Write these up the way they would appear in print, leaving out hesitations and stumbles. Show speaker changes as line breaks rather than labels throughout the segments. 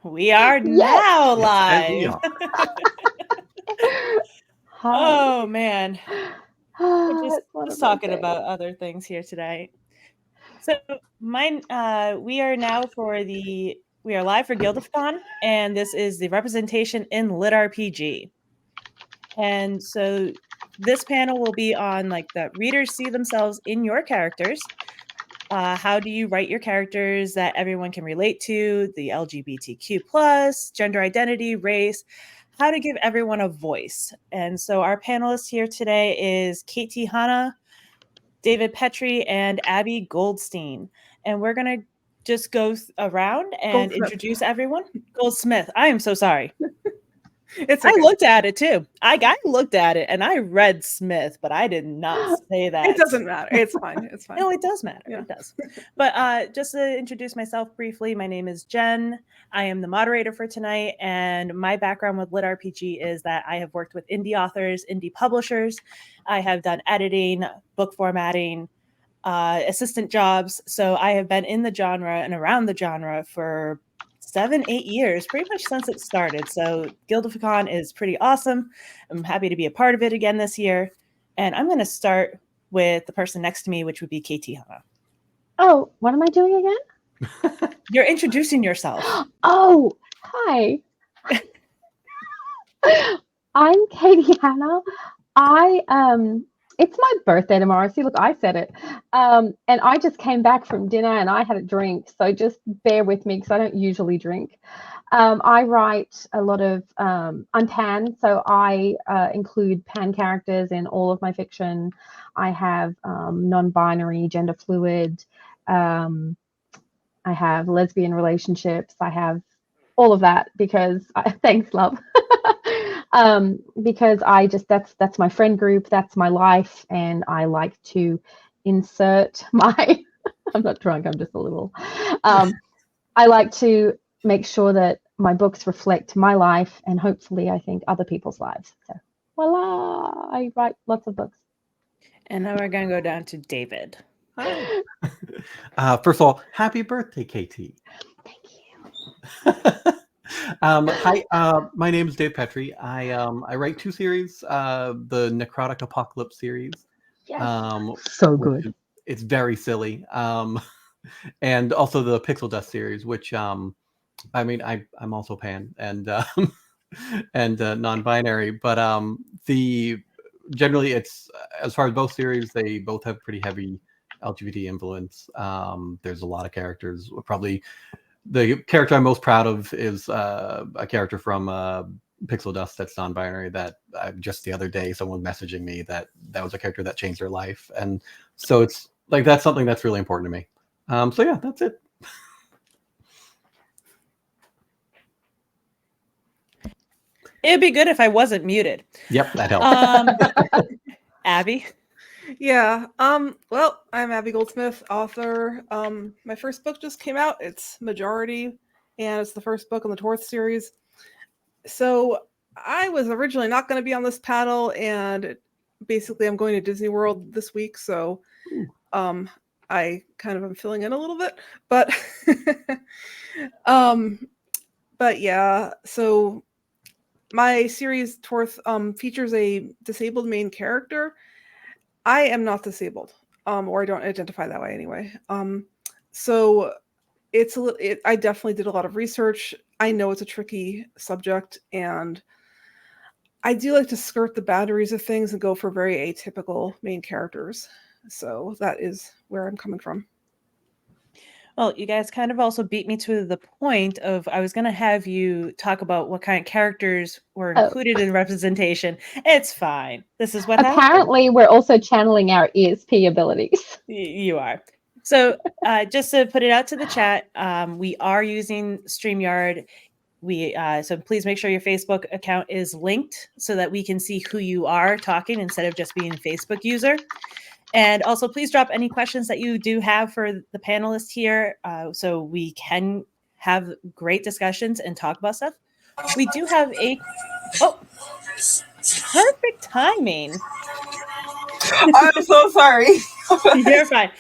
We are now
Yes, and we
live.
are.
Hi.
Oh man, we're just
It's one
just
of those
talking
days.
about other things here today. So we are now we are live for Guildofcon, and this is the representation in LitRPG. And so this panel will be on like the readers see themselves in your characters. How do you write your characters that everyone can relate to? The LGBTQ plus, gender identity, race, how to give everyone a voice. And so our panelists here today is Katie Hanna, David Petrie, and Abby Goldstein. And we're going to just go around and
Goldsmith.
introduce everyone. Goldsmith. I am so sorry.
It's okay.
I looked at it too. I looked at it and I read Smith, but I did not say that.
It doesn't matter. It's fine. It's fine.
No, it does matter.
Yeah.
It does. But just to introduce myself briefly, my name is Jen. I am the moderator for tonight, and my background with LitRPG is that I have worked with indie authors, indie publishers. I have done editing, book formatting, assistant jobs. So I have been in the genre and around the genre for 7-8 years, pretty much since it started. So Guildofcon is pretty awesome. I'm happy to be a part of it again this year. And I'm going to start with the person next to me, which would be Katie Hanna.
Oh, what am I doing again?
You're introducing yourself.
Oh, hi. I'm Katie Hanna. It's my birthday tomorrow. See, look, I said it. And I just came back from dinner and I had a drink. So just bear with me because I don't usually drink. I write a lot of, I'm pan, so I include pan characters in all of my fiction. I have non-binary, gender fluid. I have lesbian relationships. I have all of that because, thanks, love. Because that's my friend group, that's my life, and I like to insert my, I'm not drunk, I'm just a little, I like to make sure that my books reflect my life and hopefully I think other people's lives. So voila, I write lots of books.
And now we're going to go down to David.
Hi.
First of all, happy birthday, KT.
Thank you.
Hi, my name is Dave Petrie. I write two series, the Necrotic Apocalypse series.
Yes. So good.
It's very silly. And also the Pixel Dust series, which I'm also pan and and non-binary, but generally it's, as far as both series, they both have pretty heavy LGBT influence. There's a lot of characters. Probably the character I'm most proud of is a character from Pixel Dust that's non-binary. That just the other day someone was messaging me that was a character that changed their life, and so it's like that's something that's really important to me. So yeah, that's it.
It'd be good if I wasn't muted.
Yep, that helps.
Abby?
Yeah. Well, I'm Abby Goldsmith, author. My first book just came out. It's Majority, and it's the first book in the Torth series. So I was originally not going to be on this panel, and basically I'm going to Disney World this week, so I kind of am filling in a little bit, but but yeah, so my series Torth features a disabled main character. I am not disabled, or I don't identify that way anyway. So I definitely did a lot of research. I know it's a tricky subject, and I do like to skirt the boundaries of things and go for very atypical main characters. So that is where I'm coming from.
Well, you guys kind of also beat me to the point of I was going to have you talk about what kind of characters were included in representation. It's fine. This is what
apparently
happened.
We're also channeling our ESP abilities.
You are. So just to put it out to the chat, we are using StreamYard. So please make sure your Facebook account is linked so that we can see who you are talking instead of just being a Facebook user. And also, please drop any questions that you do have for the panelists here so we can have great discussions and talk about stuff. We do have perfect timing.
I'm so sorry.
You're fine.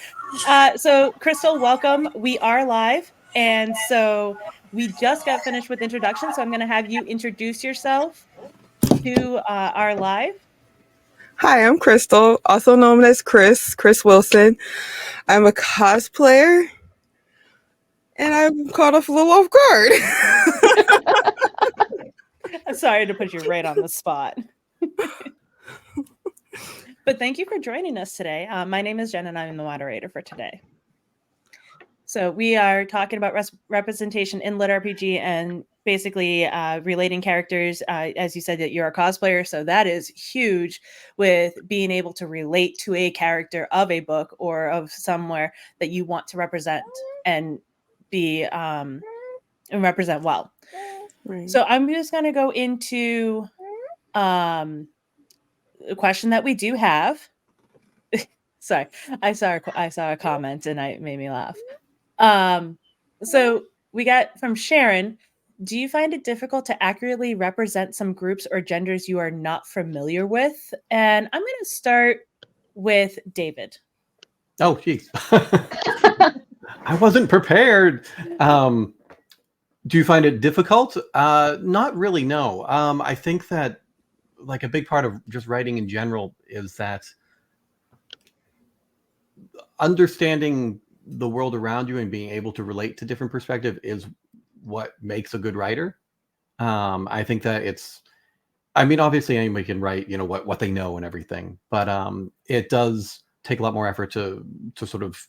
So, Crystal, welcome. We are live. And so we just got finished with introduction, so I'm going to have you introduce yourself to our live.
Hi, I'm Crystal, also known as Chris Wilson. I'm a cosplayer, and I'm caught off a little off guard.
I'm sorry to put you right on the spot. But thank you for joining us today. My name is Jen, and I'm the moderator for today. So we are talking about representation in LitRPG and basically relating characters. As you said, that you're a cosplayer, so that is huge with being able to relate to a character of a book or of somewhere that you want to represent and be and represent well.
Right.
So I'm just going to go into a question that we do have. Sorry, I saw a comment and it made me laugh. So we got from Sharon, do you find it difficult to accurately represent some groups or genders you are not familiar with? And I'm going to start with David.
Oh, geez. I wasn't prepared. Do you find it difficult? Not really, no. I think that like a big part of just writing in general is that understanding the world around you and being able to relate to different perspectives is what makes a good writer. I think that obviously anybody can write, what they know and everything, but it does take a lot more effort to sort of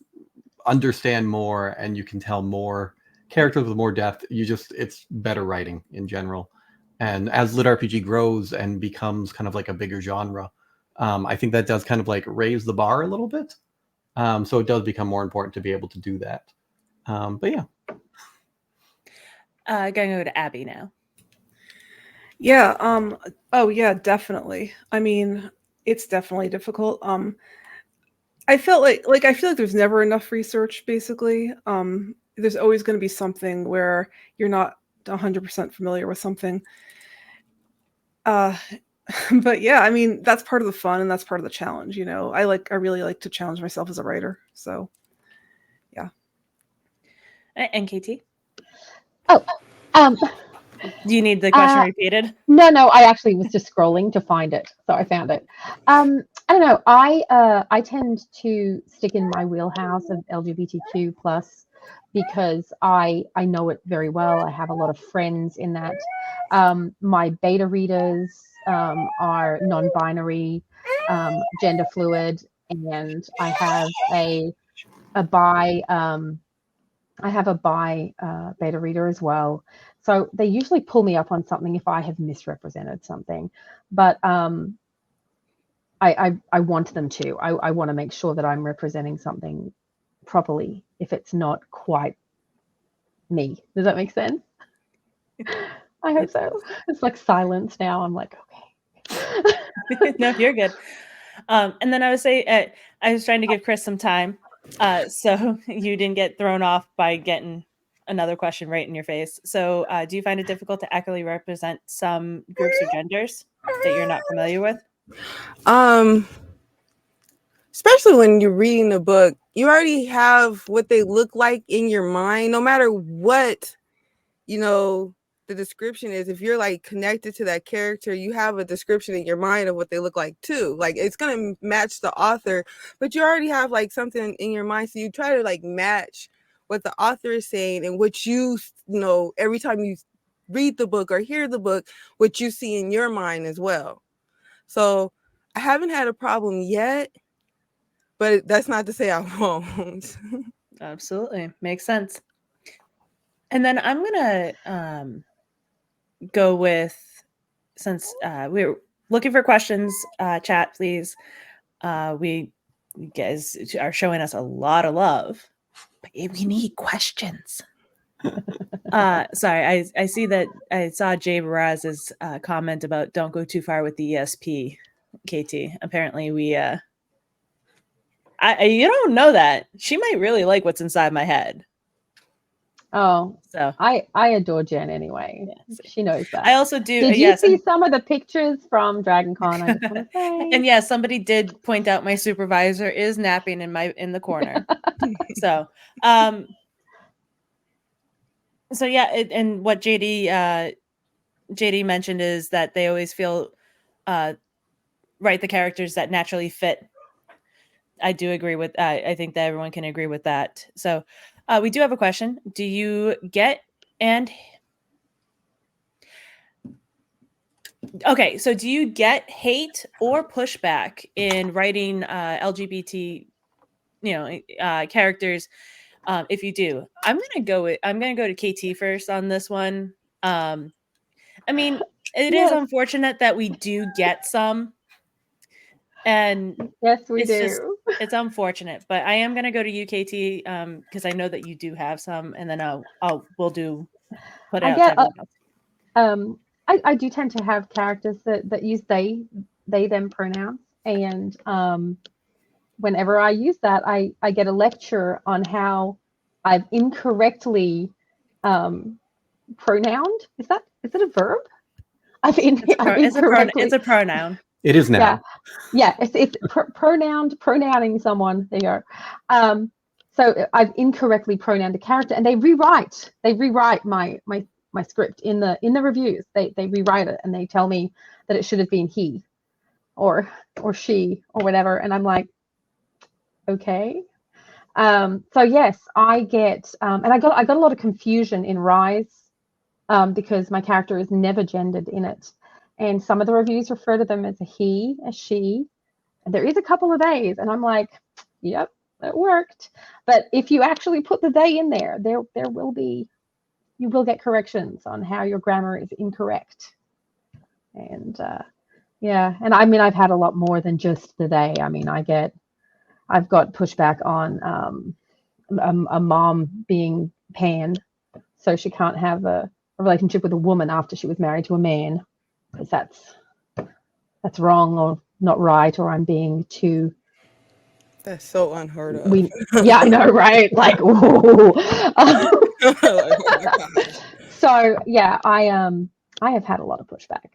understand more, and you can tell more characters with more depth. It's better writing in general. And as LitRPG grows and becomes kind of like a bigger genre, I think that does kind of like raise the bar a little bit. So it does become more important to be able to do that. But yeah.
Gonna go to Abby now.
Yeah. Oh yeah, definitely. I mean, it's definitely difficult. I feel like there's never enough research, basically. There's always going to be something where you're not 100% familiar with something. But yeah, I mean, that's part of the fun and that's part of the challenge, I really like to challenge myself as a writer. So yeah.
And KT?
Oh,
Do you need the question repeated?
No, I actually was just scrolling to find it, so I found it. I don't know. I tend to stick in my wheelhouse of LGBTQ plus because I know it very well. I have a lot of friends in that. My beta readers are non-binary, gender fluid, and I have a bi. I have a bi beta reader as well. So they usually pull me up on something if I have misrepresented something. But I want them to. I want to make sure that I'm representing something properly if it's not quite me. Does that make sense? I hope so. It's like silence now. I'm like, okay.
No, you're good. And then I would say I was trying to give Chris some time. So you didn't get thrown off by getting another question right in your face. So do you find it difficult to accurately represent some groups or genders that you're not familiar with?
Especially when you're reading a book, you already have what they look like in your mind, no matter what, the description is. If you're like connected to that character, you have a description in your mind of what they look like too. Like it's going to match the author, but you already have like something in your mind. So you try to like match what the author is saying and what every time you read the book or hear the book, what you see in your mind as well. So I haven't had a problem yet, but that's not to say I won't.
Absolutely. Makes sense. And then I'm going to go with, since we're looking for questions, chat, please. You guys are showing us a lot of love, but we need questions. Sorry, I see that I saw Jay Baraz's comment about don't go too far with the ESP, KT. Apparently we you don't know that. She might really like what's inside my head.
Oh,
so
I adore Jen anyway. Yeah, she knows that.
I also do.
Did you see some of the pictures from Dragon Con? I just want to say.
And yeah, somebody did point out my supervisor is napping in the corner. So So yeah, and what JD mentioned is that they always feel write the characters that naturally fit. I do agree with. I think that everyone can agree with that. So we do have a question. Do you get and okay? So do you get hate or pushback in writing LGBT, characters? If you do, I'm gonna go to KT first on this one. I mean, it is
Yes.
unfortunate that we do get some, and
Yes, we
it's just
do.
it's unfortunate. But I am gonna go to UKT because I know that you do have some, and then we'll put it
I
out to
get
everyone else.
I do tend to have characters that use they them pronouns, and whenever I use that, I get a lecture on how I've incorrectly pronounced. Is it a verb? I've incorrectly.
It's a pronoun.
It is now.
Yeah. It's pronouning someone. There you go. So I've incorrectly pronounced a character, and they rewrite my script in the reviews. They rewrite it, and they tell me that it should have been he or she or whatever, and I'm like, okay. So yes, I get and I got a lot of confusion in Rise because my character is never gendered in it, and some of the reviews refer to them as a he, a she, and there is a couple of theys, and I'm like, yep, that worked. But if you actually put the they in there, there will be, you will get corrections on how your grammar is incorrect. And yeah, and I mean, I've had a lot more than just the they. I mean, I've got pushback on a mom being pan, so she can't have a relationship with a woman after she was married to a man, because that's wrong or not right, or I'm being too.
That's so unheard of.
Yeah, I know, right? Like, ooh.
Like, oh my gosh.
So yeah, I have had a lot of pushback.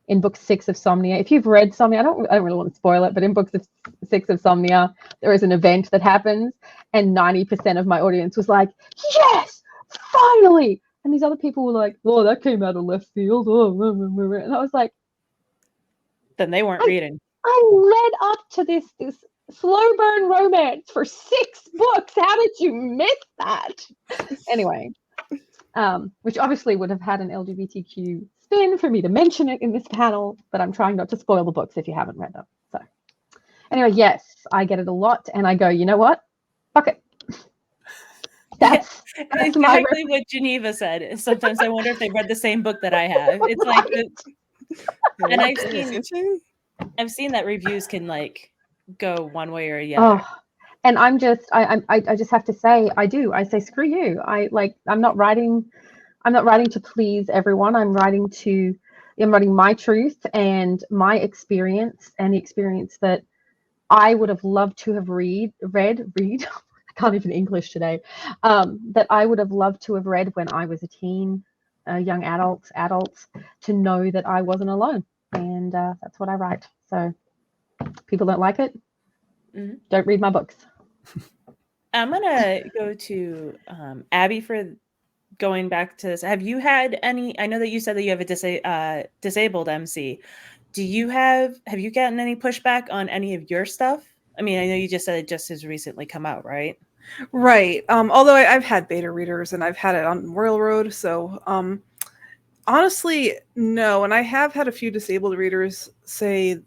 In book 6 of Somnia, if you've read Somnia, I don't really want to spoil it, but in book 6 of Somnia, there is an event that happens, and 90% of my audience was like, "Yes, finally!" And these other people were like, "Oh, that came out of left field." And I was like,
Then they weren't reading.
I led up to this slow burn romance for 6 books. How did you miss that? Anyway, which obviously would have had an LGBTQ spin for me to mention it in this panel, but I'm trying not to spoil the books if you haven't read them. So anyway, yes, I get it a lot, and I go, you know what? Fuck it. That's
exactly what Geneva said. Sometimes I wonder if they read the same book that I have. It's like, and I've seen that reviews can like go one way or the other.
Oh, and I just have to say, I say screw you. I'm not writing to please everyone. I'm writing my truth and my experience, and the experience that I would have loved to have read. I can't even English today. That I would have loved to have read when I was a teen, young adults, to know that I wasn't alone, and that's what I write. So people don't like it. Mm-hmm. Don't read my books.
I'm gonna go to Abby for going back to this. Have you had any? I know that you said that you have a disabled MC. Have you gotten any pushback on any of your stuff? I mean, I know you just said it just has recently come out, right?
Right. Although I've had beta readers and I've had it on Royal Road, so honestly, no. And I have had a few disabled readers say,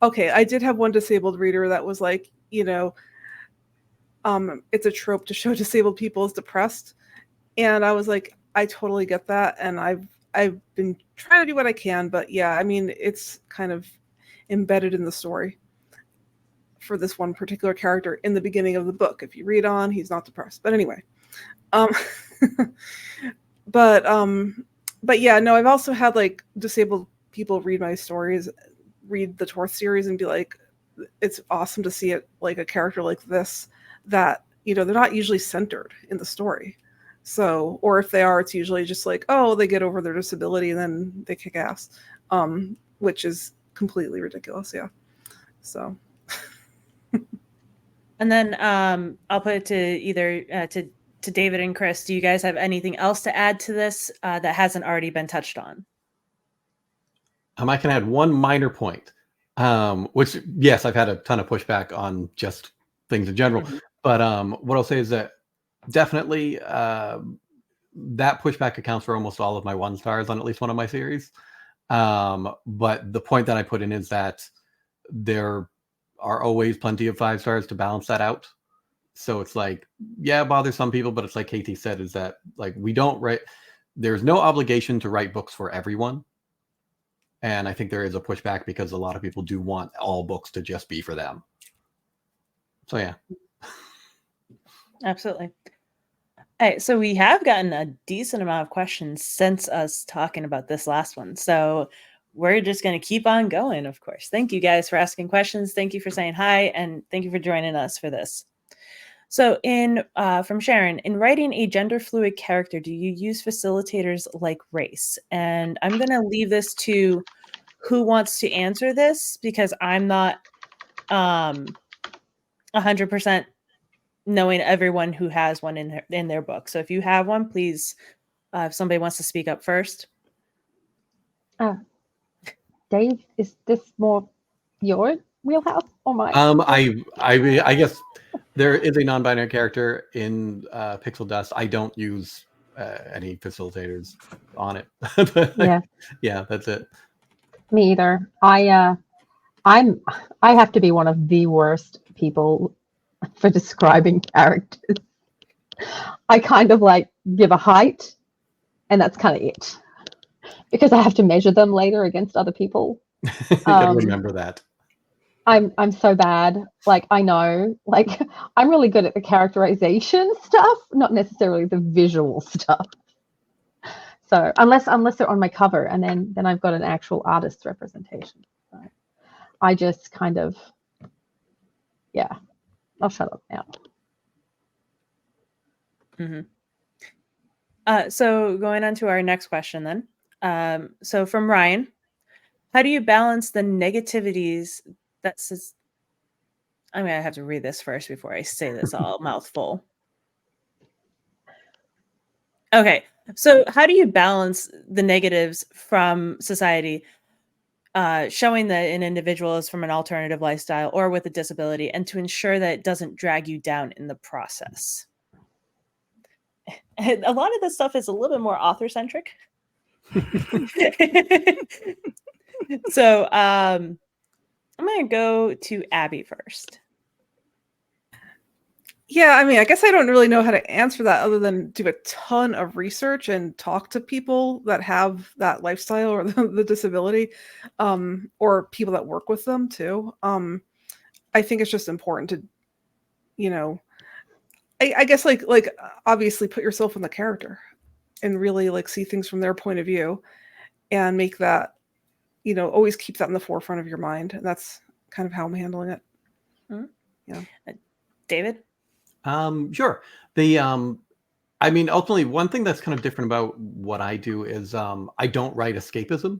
okay, I did have one disabled reader that was like, it's a trope to show disabled people as depressed. And I was like, I totally get that. And I've been trying to do what I can, but yeah, I mean, it's kind of embedded in the story for this one particular character in the beginning of the book. If you read on, he's not depressed. But anyway, but yeah, no, I've also had like disabled people read my stories, read the Torth series, and be like, it's awesome to see it like a character like this that, they're not usually centered in the story. So, or if they are, it's usually just like, oh, they get over their disability and then they kick ass, which is completely ridiculous. Yeah. So.
And then I'll put it to either to to David and Chris, do you guys have anything else to add to this that hasn't already been touched on?
I can add one minor point, which, yes, I've had a ton of pushback on just things in general. But what I'll say is that definitely that pushback accounts for almost all of my 1 stars on at least one of my series. But the point that I put in is that there are always plenty of 5 stars to balance that out. So it's like, yeah, it bothers some people, but it's like KT said, is that like we don't write, there's no obligation to write books for everyone. And I think there is a pushback because a lot of people do want all books to just be for them. So yeah.
Absolutely. All right, so we have gotten a decent amount of questions since us talking about this last one. So we're just going to keep on going, of course. Thank you guys for asking questions. Thank you for saying hi, and thank you for joining us for this. So from Sharon, in writing a gender fluid character, do you use facilitators like race? And I'm going to leave this to who wants to answer this, because I'm not 100% knowing everyone who has one in their book. So if you have one, please, if somebody wants to speak up first.
Dave, is this more your wheelhouse or mine?
I guess there is a non-binary character in Pixel Dust. I don't use any facilitators on it.
Yeah.
Yeah, that's it.
Me either. I have to be one of the worst people for describing characters. I kind of like give a height, and that's kind of it, because I have to measure them later against other people.
You gotta remember that.
I'm so bad. Like, I know, like, I'm really good at the characterization stuff, not necessarily the visual stuff. So unless they're on my cover, and then I've got an actual artist's representation. So I just kind of, yeah, I'll shut up now.
So going on to our next question then. So from Ryan, how do you balance the negativities that says, I'm going to have to read this first before I say this all mouthful. Okay. So how do you balance the negatives from society showing that an individual is from an alternative lifestyle or with a disability, and to ensure that it doesn't drag you down in the process? And a lot of this stuff is a little bit more author-centric. So I'm going to go to Abby first.
Yeah, I mean, I guess I don't really know how to answer that other than do a ton of research and talk to people that have that lifestyle or the disability, or people that work with them too. I think it's just important to, you know, I guess like obviously put yourself in the character and really like see things from their point of view and make that, you know, always keep that in the forefront of your mind. And that's kind of how I'm handling it. Yeah.
David?
Sure. I mean, ultimately, one thing that's kind of different about what I do is I don't write escapism.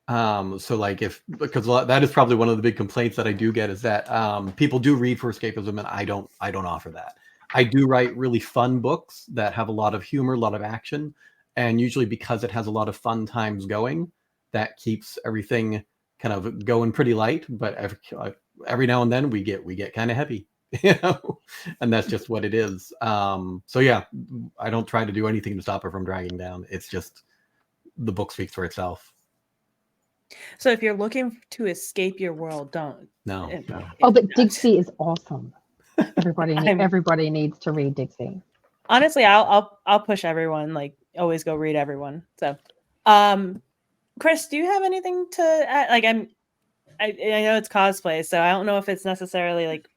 So like because that is probably one of the big complaints that I do get, is that people do read for escapism, and I don't offer that. I do write really fun books that have a lot of humor, a lot of action, and usually because it has a lot of fun times going, that keeps everything kind of going pretty light. But every now and then we get kind of heavy. You know, and that's just what it is. So yeah, I don't try to do anything to stop her from dragging down. It's just the book speaks for itself.
So if you're looking to escape your world, don't.
No.
Oh, but Dixie is awesome. Everybody needs to read Dixie.
Honestly, I'll push everyone. Like, always go read everyone. So, Chris, do you have anything to add? Like, I know it's cosplay, so I don't know if it's necessarily like.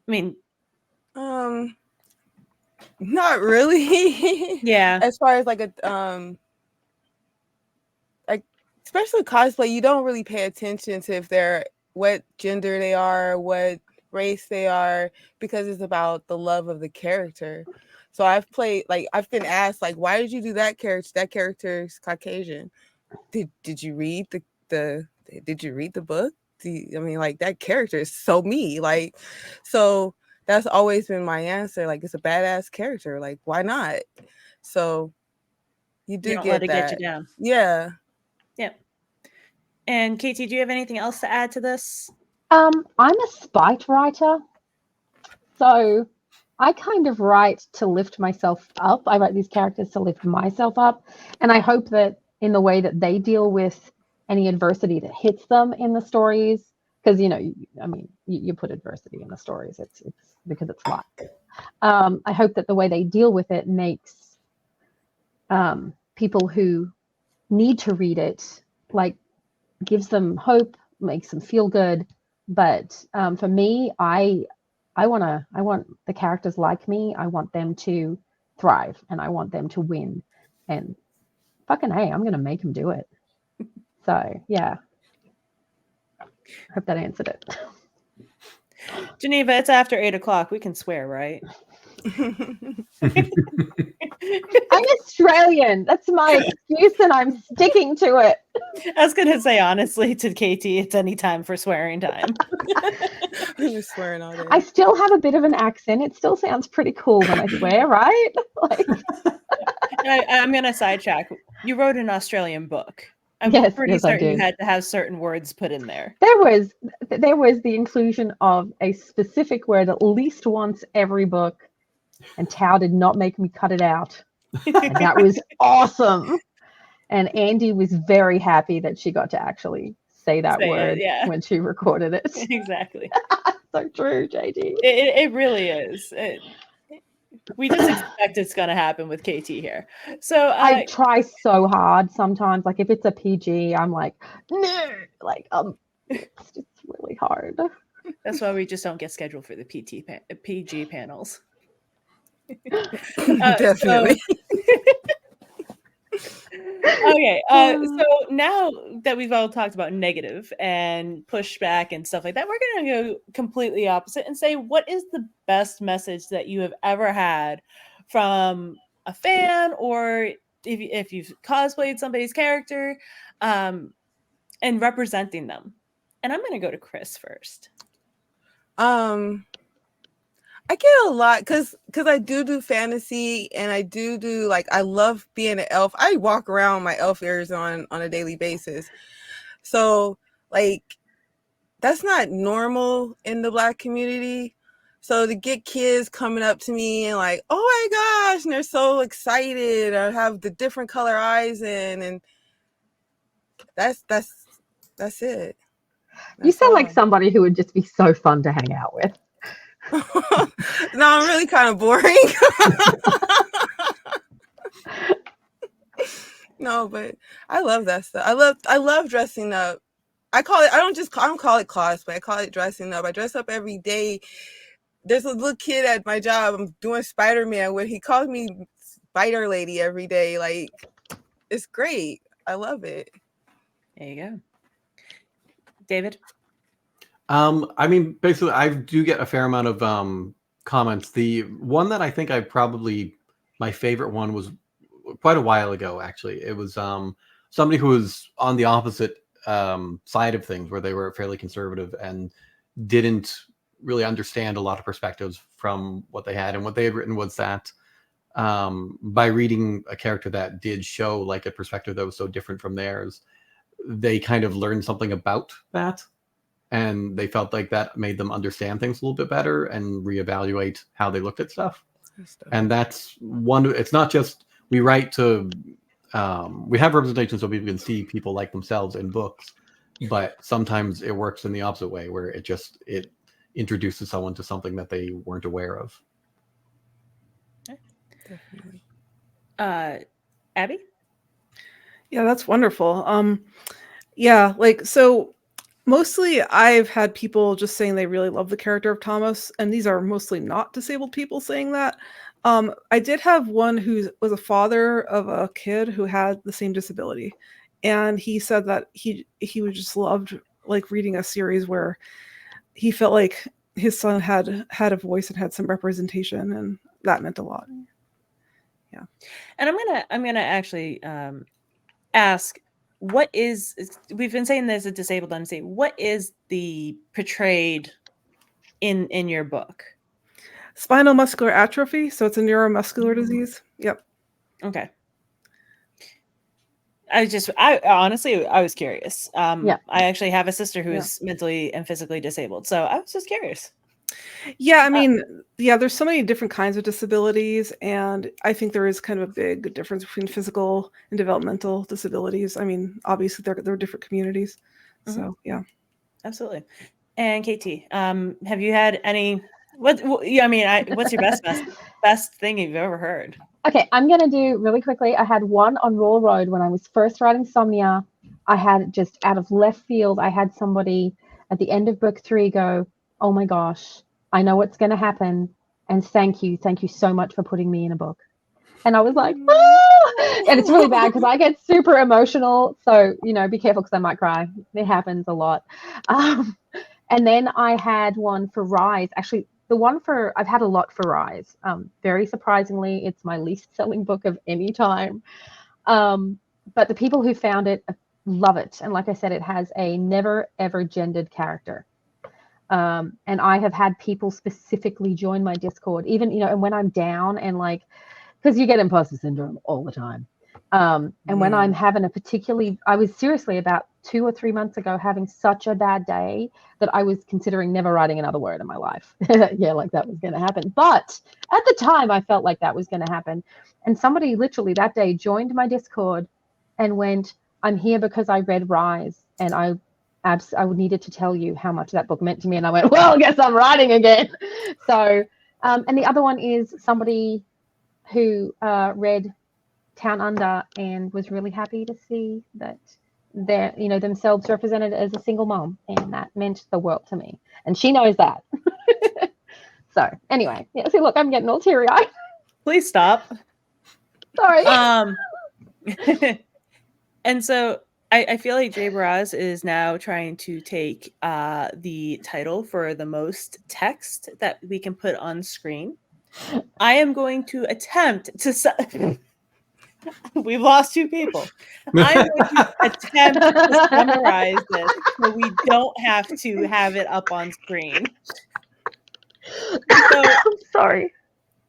I mean,
not really.
Yeah.
As far as like a like, especially cosplay, you don't really pay attention to if they're what gender they are, what race they are, because it's about the love of the character. So I've been asked, like, why did you do that character? That character's Caucasian. Did you read did you read the book? I mean, like, that character is so me. Like, so that's always been my answer. Like, it's a badass character. Like, why not? So you do
You don't
get
let it
that.
get you down.
Yeah.
Yep. And Katie, do you have anything else to add to this?
I'm a spite writer, so I kind of write to lift myself up. I write these characters to lift myself up, and I hope that in the way that they deal with any adversity that hits them in the stories, because you put adversity in the stories. It's because it's life. I hope that the way they deal with it makes people who need to read it, like, gives them hope, makes them feel good. But for me, I want the characters like me. I want them to thrive, and I want them to win. And fucking hey, I'm gonna make them do it. So yeah, hope that answered it.
Geneva, it's after 8:00. We can swear, right?
I'm Australian. That's my excuse, and I'm sticking to it.
I was gonna say, honestly, to Katie, it's any time for swearing time.
I'm just swearing all day.
I still have a bit of an accent. It still sounds pretty cool when I swear, right? Like,
I'm gonna sidetrack. You wrote an Australian book. I'm
Yes,
pretty
yes, I
certain you
did.
had to have certain words put in there.
there was the inclusion of a specific word at least once every book, and Tao did not make me cut it out. And that was awesome. And Andy was very happy that she got to actually say that
Say it,
word
yeah.
when she recorded it.
Exactly.
So true, JD.
It really is. We just expect it's gonna happen with KT here. So
I try so hard sometimes. Like, if it's a PG, I'm like, no, like, it's just really hard.
that's why we just don't get scheduled for the PG panels.
Definitely.
Okay, so now that we've all talked about negative and pushback and stuff like that, we're going to go completely opposite and say, what is the best message that you have ever had from a fan, or if you've cosplayed somebody's character, and representing them? And I'm going to go to Chris first.
I get a lot because I do fantasy, and I do like, I love being an elf. I walk around my elf ears on a daily basis. So, like, that's not normal in the Black community. So to get kids coming up to me and like, oh my gosh, and they're so excited, or have the different color eyes and that's it.
You sound like
all.
somebody who would just be so fun to hang out with.
No, I'm really kind of boring. No, but I love that stuff. I love dressing up. I don't call it cosplay. I call it dressing up. I dress up every day. There's a little kid at my job. I'm doing Spider-Man where he calls me Spider Lady every day. Like, it's great. I love it.
There you go. David?
I mean, basically, I do get a fair amount of comments. The one that I think my favorite one was quite a while ago, actually. It was somebody who was on the opposite side of things, where they were fairly conservative and didn't really understand a lot of perspectives from what they had. And what they had written was that by reading a character that did show like a perspective that was so different from theirs, they kind of learned something about that. And they felt like that made them understand things a little bit better and reevaluate how they looked at stuff. And that's one. It's not just we write to. We have representation so people can see people like themselves in books, but sometimes it works in the opposite way, where it introduces someone to something that they weren't aware of.
Definitely.
Abby?
Yeah, that's wonderful. Yeah, like, so mostly I've had people just saying they really love the character of Thomas, and these are mostly not disabled people saying that. I did have one who was a father of a kid who had the same disability, and he said that he would just loved like reading a series where he felt like his son had a voice and had some representation, and that meant a lot. Yeah.
And I'm gonna actually ask, what is, we've been saying there's a disabled MC, what is the portrayed in your book?
Spinal muscular atrophy, so it's a neuromuscular disease. Yep.
Okay. I honestly, I was curious.
Yeah.
I actually have a sister who
Yeah.
is mentally and physically disabled, so I was just curious.
Yeah, I mean, yeah, there's so many different kinds of disabilities, and I think there is kind of a big difference between physical and developmental disabilities. I mean, obviously they're different communities. So yeah.
Absolutely. And KT, have you had any? Yeah, I mean, what's your best thing you've ever heard?
Okay, I'm going to do really quickly. I had one on Roll Road when I was first writing Somnia. I had just out of left field, I had somebody at the end of book 3 go, "Oh my gosh, I know what's going to happen. And thank you so much for putting me in a book." And I was like, "Ah!" And it's really bad because I get super emotional. So, be careful because I might cry. It happens a lot. And then I had one for Rise. Actually, I've had a lot for Rise. Very surprisingly, it's my least selling book of any time. But the people who found it love it. And like I said, it has a never ever gendered character. And I have had people specifically join my Discord, even, and when I'm down and like, because you get imposter syndrome all the time. And when I'm having I was seriously about 2 or 3 months ago having such a bad day that I was considering never writing another word in my life. Yeah, like that was going to happen. But at the time, I felt like that was going to happen. And somebody literally that day joined my Discord and went, "I'm here because I read Rise, and I needed to tell you how much that book meant to me." And I went, "Well, I guess I'm writing again." So, and the other one is somebody who read Town Under and was really happy to see that they're, themselves represented as a single mom, and that meant the world to me. And she knows that. So anyway, yeah. See, look, I'm getting all teary-eyed.
Please stop.
Sorry.
And so I feel like Jay Baraz is now trying to take the title for the most text that we can put on screen. I am going to attempt to. We've lost 2 people. I'm going to attempt to summarize this so we don't have to have it up on screen. So,
I'm sorry.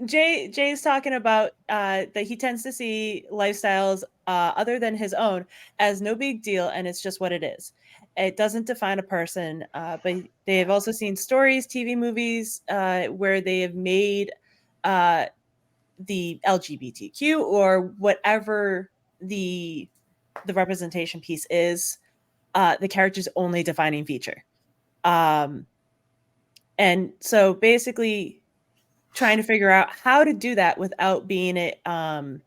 Jay's talking about that he tends to see lifestyles other than his own as no big deal, and it's just what it is. It doesn't define a person, but they have also seen stories, TV movies, where they have made the LGBTQ or whatever the representation piece is, the character's only defining feature. And so basically trying to figure out how to do that without being it or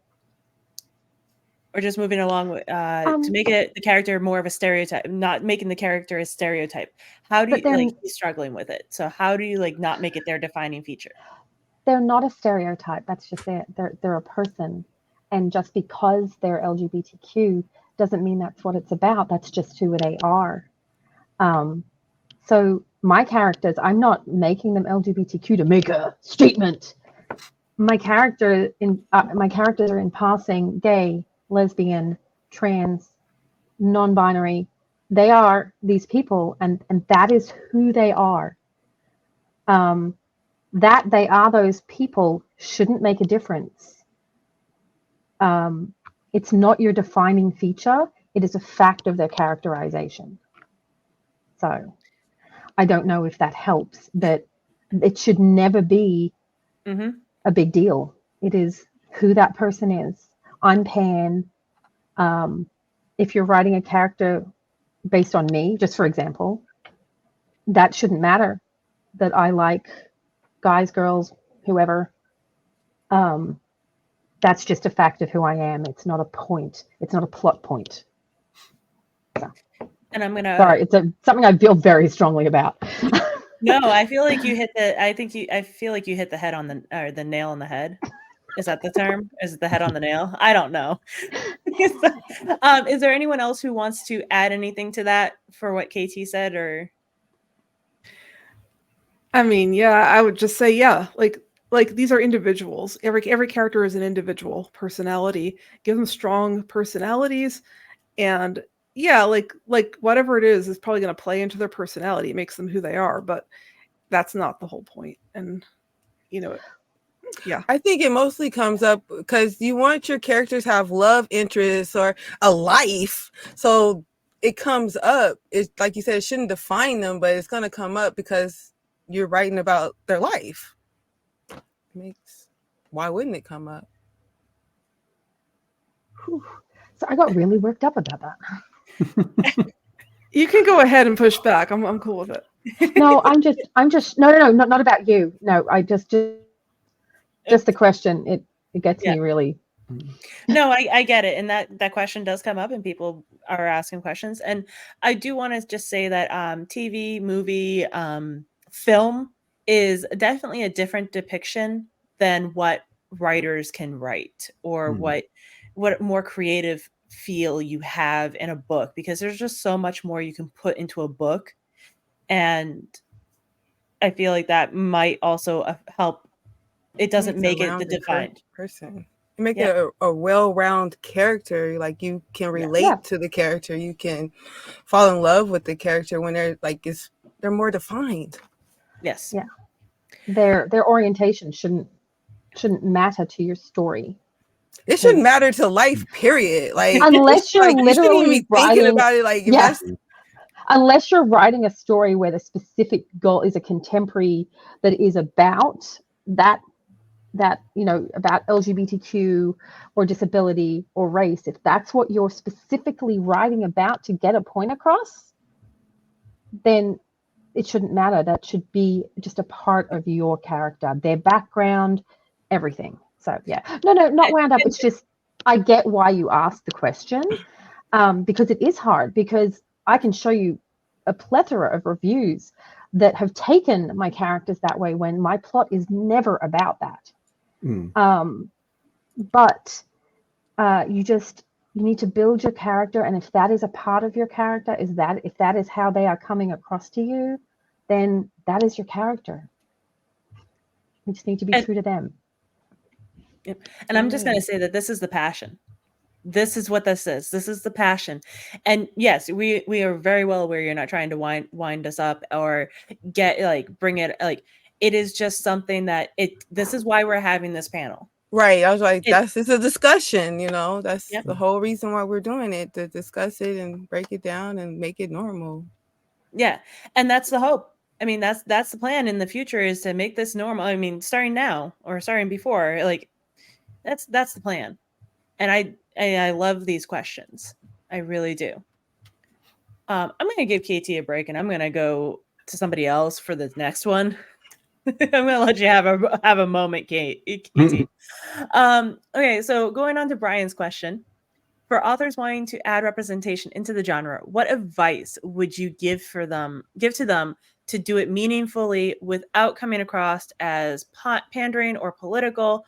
just moving along to make it the character more of a stereotype, not making the character a stereotype. How do you he's struggling with it? So how do you not make it their defining feature?
They're not a stereotype. That's just it. They're a person. And just because they're LGBTQ doesn't mean that's what it's about. That's just who they are. So my characters, I'm not making them LGBTQ to make a statement. My characters are in passing gay, lesbian, trans, non-binary. They are these people, and that is who they are. That they are those people shouldn't make a difference. It's not your defining feature. It is a fact of their characterization. So I don't know if that helps, but it should never be a big deal. It is who that person is. I'm Pan. If you're writing a character based on me, just for example, that shouldn't matter that I like guys, girls, whoever. That's just a fact of who I am. It's not a point. It's not a plot point. So.
And I'm gonna.
Sorry, it's something I feel very strongly about.
No, I feel like you hit the. I feel like you hit the head on the nail on the head. Is that the term? Is it the head on the nail? I don't know. Is there anyone else who wants to add anything to that for what KT said, or?
I mean, yeah, I would just say, yeah, like these are individuals. Every character is an individual personality. Give them strong personalities, and yeah, like whatever it is probably going to play into their personality. It makes them who they are, but that's not the whole point. And you know, yeah.
I think it mostly comes up because you want your characters to have love interests or a life. So it comes up. It's like you said, it shouldn't define them, but it's going to come up because you're writing about their life. Why wouldn't it come up?
Whew. So I got really worked up about that.
You can go ahead and push back. I'm cool with it.
No, I'm just no, not about you. No, I just the question. It gets me really.
No, I get it. And that question does come up and people are asking questions. And I do want to just say that TV, movie, film is definitely a different depiction than what writers can write or what more creative feel you have in a book, because there's just so much more you can put into a book. And I feel like that might also help. It doesn't make it the defined
person. You make it a well-rounded character. Like you can relate to the character. You can fall in love with the character when they're more defined.
Yes.
Yeah. Their orientation shouldn't matter to your story.
It shouldn't matter to life, period. Like
unless you're literally
you be thinking about it. Like
unless you're writing a story where the specific goal is a contemporary that is about that about LGBTQ or disability or race, if that's what you're specifically writing about to get a point across, then it shouldn't matter. That should be just a part of your character, their background, everything. So not wound up. It's just, I get why you asked the question, because it is hard, because I can show you a plethora of reviews that have taken my characters that way when my plot is never about that. But you need to build your character, and if that is a part of your character, if that is how they are coming across to you, then that is your character. You just need to be true to them.
Yep. And I'm just going to say that this is the passion. This is what this is. This is the passion. And yes, we are very well aware you're not trying to wind us up or bring it, it is just something that this is why we're having this panel.
Right. I was like, it's a discussion, that's the whole reason why we're doing it, to discuss it and break it down and make it normal.
Yeah. And that's the hope. I mean, that's the plan in the future, is to make this normal. I mean, starting now or starting before, that's the plan. And I love these questions. I really do. I'm going to give KT a break, and I'm going to go to somebody else for the next one. I'm going to let you have a moment, KT. Okay, so going on to Brian's question. For authors wanting to add representation into the genre, what advice would you give to them to do it meaningfully without coming across as pandering or political?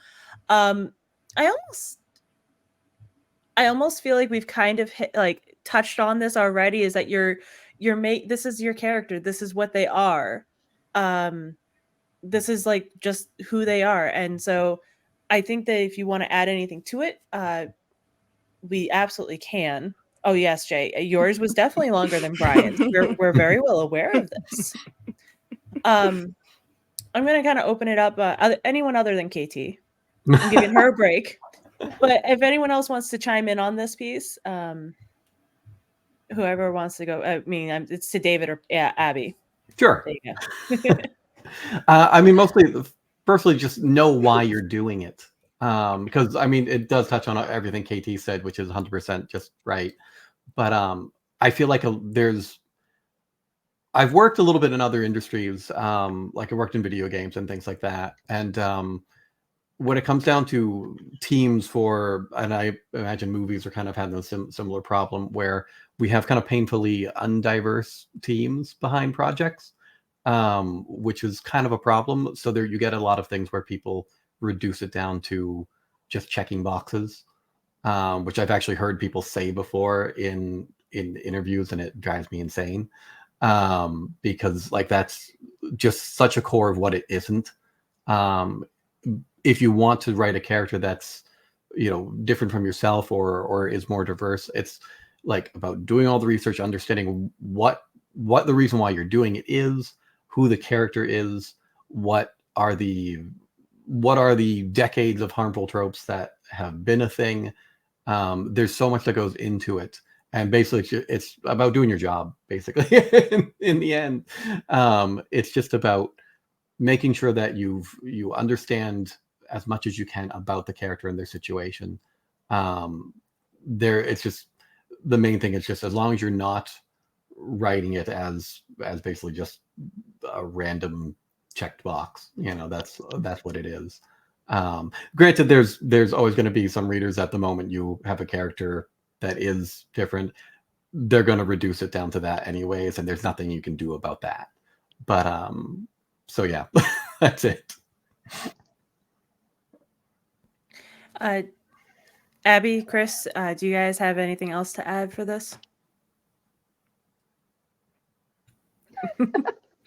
I almost feel like we've kind of touched on this already, is that this is your character. This is what they are. This is just who they are. And so I think that if you want to add anything to it, we absolutely can. Oh yes, Jay, yours was definitely longer than Brian's. We're very well aware of this. I'm going to kind of open it up. Anyone other than KT, I'm giving her a break. But if anyone else wants to chime in on this piece, whoever wants to go. I mean, it's to David or Abby.
Sure.
There you go.
I mean, firstly, just know why you're doing it. Because I mean, it does touch on everything KT said, which is 100% just right. But I feel like I've worked a little bit in other industries, like I worked in video games and things like that. And when it comes down to teams and I imagine movies are kind of having a similar problem, where we have kind of painfully undiverse teams behind projects, which is kind of a problem. So there you get a lot of things where people reduce it down to just checking boxes, which I've actually heard people say before in interviews, and it drives me insane, because that's just such a core of what it isn't. If you want to write a character that's different from yourself or is more diverse, it's about doing all the research, understanding what the reason why you're doing it is, who the character is, what are the what are the decades of harmful tropes that have been a thing. There's so much that goes into it, and basically it's about doing your job, basically. in the end, it's just about making sure that you understand as much as you can about the character and their situation. It's just the main thing is just as long as you're not writing it as basically just a random checked box, that's what it is. Granted, there's always going to be some readers at the moment you have a character that is different, they're going to reduce it down to that anyways, and there's nothing you can do about that. But so yeah, that's it.
Abby, Chris, do you guys have anything else to add for this?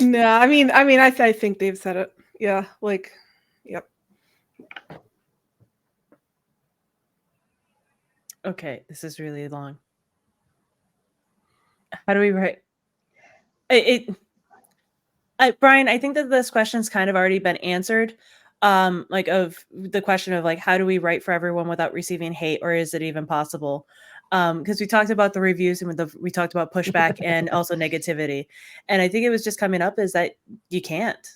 No, I mean, I think Dave said it. Yeah, like, yep.
Okay, this is really long. How do we write Brian, I think that this question's kind of already been answered. Like of the question of like, how do we write for everyone without receiving hate, or is it even possible? Because we talked about the reviews and we talked about pushback and also negativity. And I think it was just coming up is that you can't.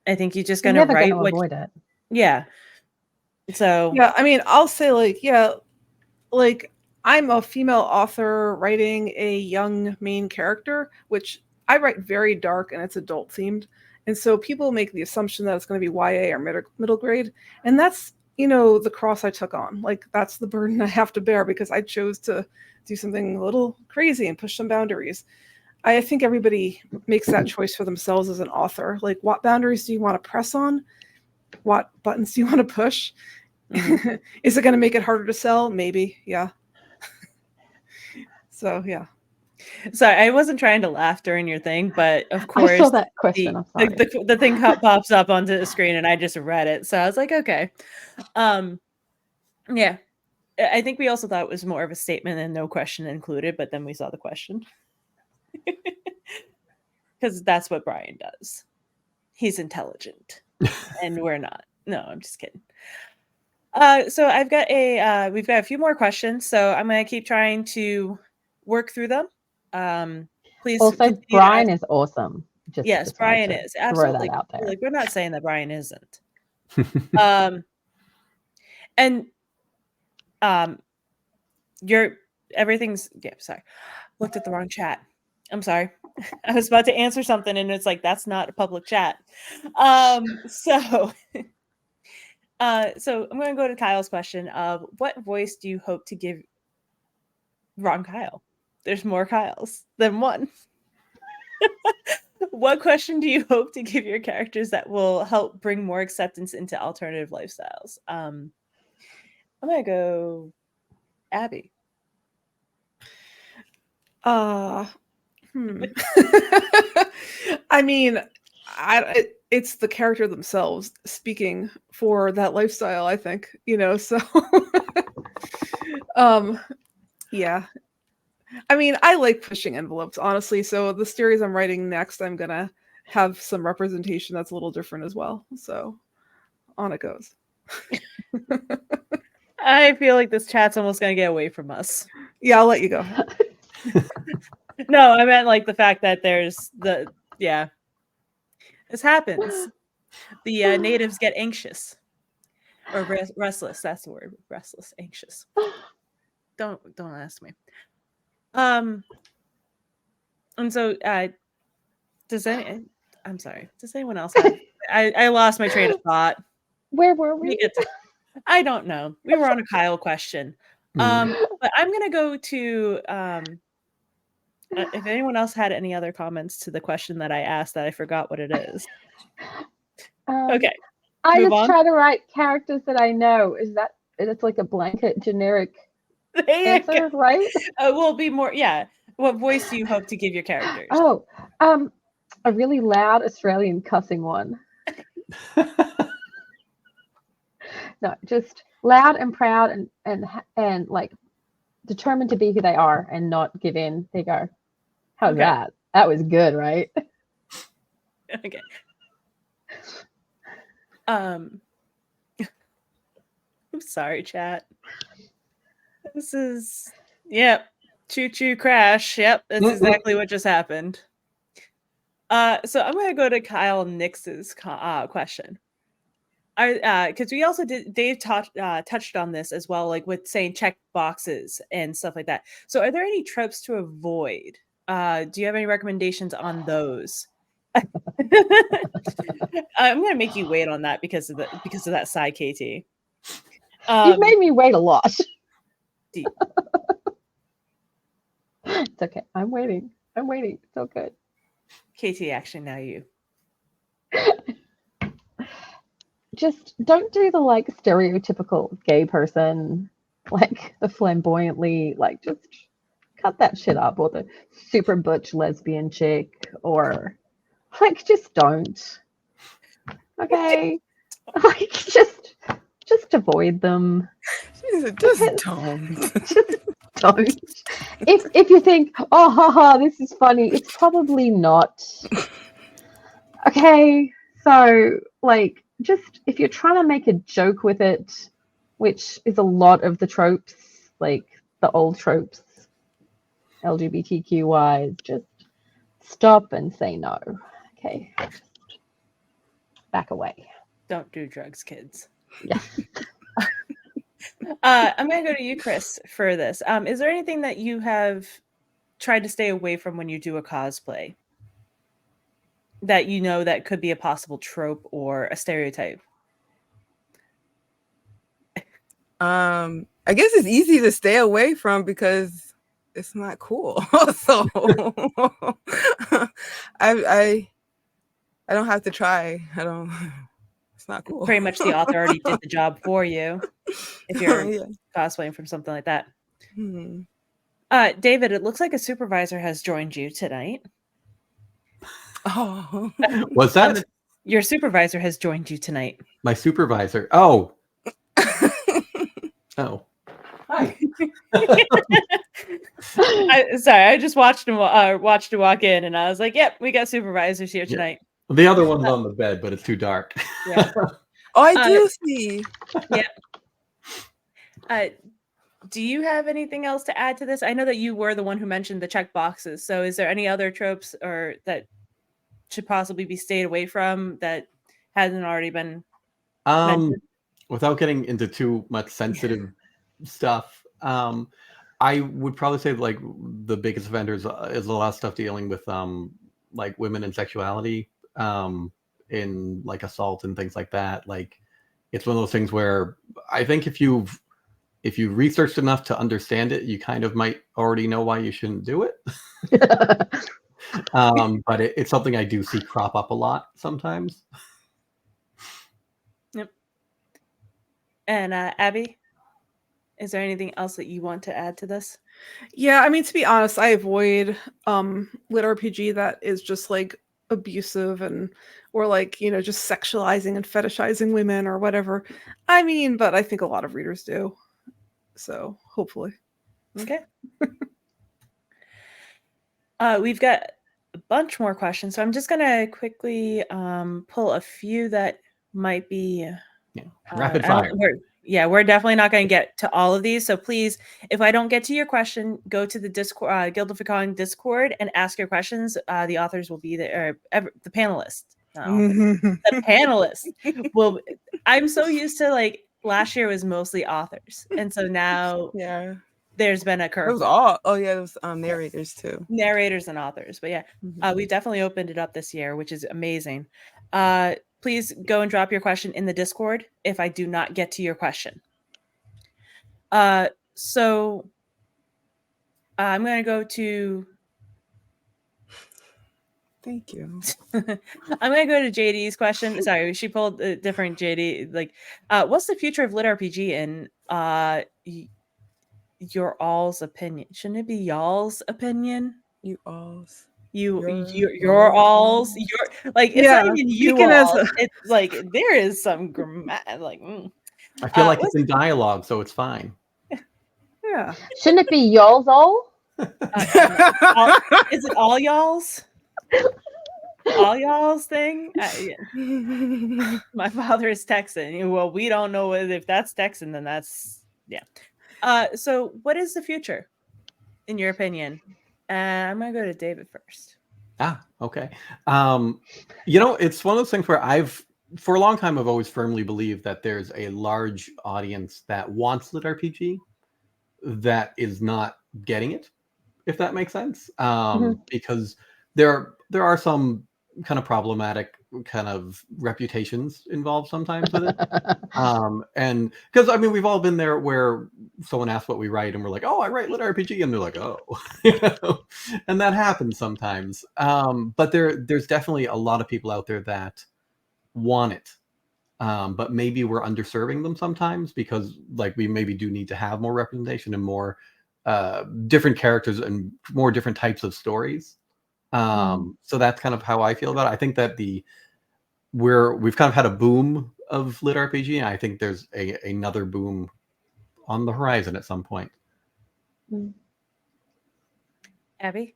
I think you're just gonna write what
avoid it.
Yeah. So
yeah, I mean, I'll say like, yeah, like I'm a female author writing a young main character, which I write very dark and it's adult themed. And so people make the assumption that it's going to be YA or middle grade. And that's, the cross I took on. Like, that's the burden I have to bear because I chose to do something a little crazy and push some boundaries. I think everybody makes that choice for themselves as an author. Like, what boundaries do you want to press on? What buttons do you want to push? Mm-hmm. Is it going to make it harder to sell? Maybe. Yeah. So, yeah.
Sorry, I wasn't trying to laugh during your thing, but of course,
I saw that question.
The thing pops up onto the screen, and I just read it, so I was like, okay, yeah. I think we also thought it was more of a statement and no question included, but then we saw the question because that's what Brian does. He's intelligent, and we're not. No, I'm just kidding. So we've got a few more questions, so I'm going to keep trying to work through them. Please.
Also, Brian is awesome.
Yes, Brian is absolutely.
Throw that out there.
Like, we're not saying that Brian isn't. And everything's sorry. Looked at the wrong chat. I'm sorry. I was about to answer something and it's like that's not a public chat. So I'm going to go to Kyle's question of what voice do you hope to give wrong Kyle? There's more Kyles than one. What question do you hope to give your characters that will help bring more acceptance into alternative lifestyles? I'm going to go Abby.
I mean, it's the character themselves speaking for that lifestyle, I think, so yeah. I mean, I like pushing envelopes, honestly. So the series I'm writing next, I'm going to have some representation that's a little different as well. So on it goes.
I feel like this chat's almost going to get away from us.
Yeah, I'll let you go.
No, I meant like the fact that there's this happens. The natives get anxious or restless. That's the word. Restless, anxious. Don't ask me. And so I'm sorry. Does anyone else have? I lost my train of thought.
Where were we?
I don't know. We were on a Kyle question. But I'm gonna go to if anyone else had any other comments to the question that I asked that I forgot what it is. Okay.
I just try to write characters that I know. It's like a blanket generic answer, right?
Will be more, yeah. What voice do you hope to give your characters?
Oh, a really loud Australian cussing one. No, just loud and proud and like determined to be who they are and not give in. They go, how's that? That was good, right?
Okay. I'm sorry, chat. This is choo choo crash. Yep, that's exactly what just happened. So I'm gonna go to Kyle Nix's question. Because we also Dave touched on this as well, like with saying check boxes and stuff like that. So are there any tropes to avoid? Do you have any recommendations on those? I'm gonna make you wait on that because of that side, KT.
You've made me wait a lot.
Deep.
It's okay. I'm waiting. It's all good.
KT, actually, now you.
Just don't do the like stereotypical gay person, like the flamboyantly, like just cut that shit up, or the super butch lesbian chick, or like just don't. Okay, like just avoid them.
She said, just don't.
Just don't. If you think, oh haha, this is funny, it's probably not. Okay, so like just if you're trying to make a joke with it, which is a lot of the tropes, like the old tropes, LGBTQ wise, just stop and say no. Okay, just back away.
Don't do drugs, kids.
Yeah.
I'm gonna go to you, Chris, for this. Is there anything that you have tried to stay away from when you do a cosplay that you know that could be a possible trope or a stereotype?
I guess it's easy to stay away from because it's not cool. So I don't have to try. It's not cool.
Pretty much the author already did the job for you if you're
Yeah.
cosplaying from something like that.
Hmm.
David, it looks like a supervisor has joined you tonight.
Oh.
What's that?
Your supervisor has joined you tonight.
My supervisor. Oh. Oh. Hi.
I just watched him walk in, and I was like, "Yep, we got supervisors here tonight."
The other one's on the bed, but it's too dark.
Yeah.
Oh, I do see.
Yeah. Do you have anything else to add to this? I know that you were the one who mentioned the check boxes. So, is there any other tropes or that should possibly be stayed away from that hasn't already been mentioned?
Without getting into too much sensitive stuff, I would probably say like the biggest offenders is a lot of stuff dealing with like women and sexuality, in like assault and things like that. Like it's one of those things where I think if you've researched enough to understand it, you kind of might already know why you shouldn't do it. But it's something I do see crop up a lot sometimes.
Yep. And Abby, is there anything else that you want to add to this?
Yeah, I mean, to be honest, I avoid LitRPG that is just like abusive or like, just sexualizing and fetishizing women or whatever. I mean, but I think a lot of readers do. So hopefully.
Okay. We've got a bunch more questions, so I'm just gonna quickly pull a few that might be
Rapid fire.
We're definitely not going to get to all of these. So please, if I don't get to your question, go to the Discord, Guild of Icon Discord, and ask your questions. The authors will be there. The panelists. The panelists will. I'm so used to like last year was mostly authors, and so now there's been a curve.
It was all. Oh yeah, it was narrators too.
Narrators and authors, but we definitely opened it up this year, which is amazing. Please go and drop your question in the Discord if I do not get to your question. So I'm going to go to...
Thank you.
I'm going to go to JD's question. Sorry, she pulled a different JD. Like, what's the future of LitRPG in your all's opinion? Shouldn't it be y'all's opinion?
You all's.
Your alls, your like it's not even you all. It's like there is some like.
I feel like it's in dialogue, so it's fine.
Yeah.
Shouldn't it be y'all's all?
Is it all y'all's? all y'all's thing? My father is Texan. Well, we don't know if that's Texan, then that's so what is the future in your opinion? I'm gonna go to David first.
Okay. It's one of those things where for a long time, I've always firmly believed that there's a large audience that wants LitRPG that is not getting it, if that makes sense. Because there are some kind of problematic kind of reputations involved sometimes with it. And because we've all been there where someone asks what we write and we're like, oh, I write LitRPG, and they're like, oh, and that happens sometimes. But there's definitely a lot of people out there that want it. But maybe we're underserving them sometimes because we maybe do need to have more representation and more different characters and more different types of stories. So that's kind of how I feel about it. I think that we've kind of had a boom of LitRPG, and I think there's another boom on the horizon at some point.
Abby?